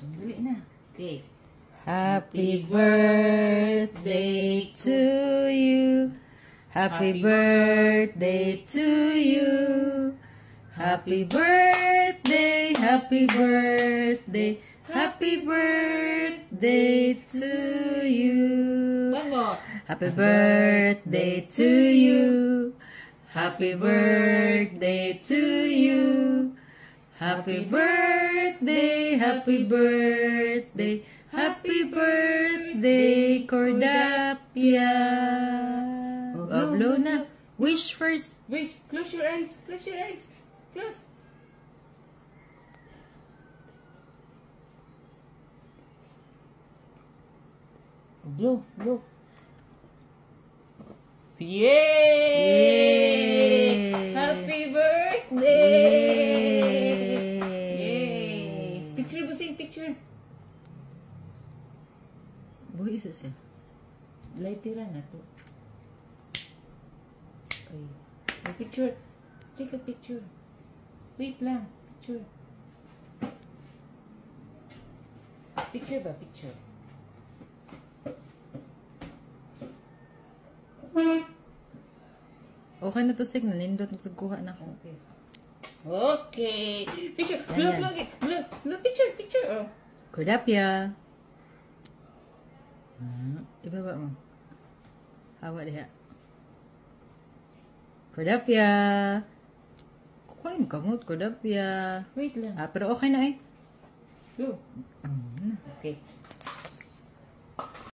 Dali na. Okay. Happy birthday to you. Happy birthday to you. Happy birthday, happy birthday, happy birthday to you. One more. Happy birthday to you. Happy birthday to you. Happy birthday, happy birthday, happy birthday, Cordapia. Blow na. Wish first. Wish. Close your eyes. Close your eyes. Close. Blow. Blow. Yay! Yay! Happy birthday! Yay! Picture, busing picture. Buhay isa siya. Lightera na to. Okay. May picture. Take a picture. Wait lang. Picture. Picture ba? Picture. Okay na to, Sig. Nalindot na tagkuha na ako. Okay. Okay. Picture. Ayan. Look, picture. Picture. Oh. Cordapia. Ibaba mo. Hawa diha. Cordapia. Kukuhain ka mo, Cordapia. Wait lang. Pero okay na eh. Go. Ano na. Okay.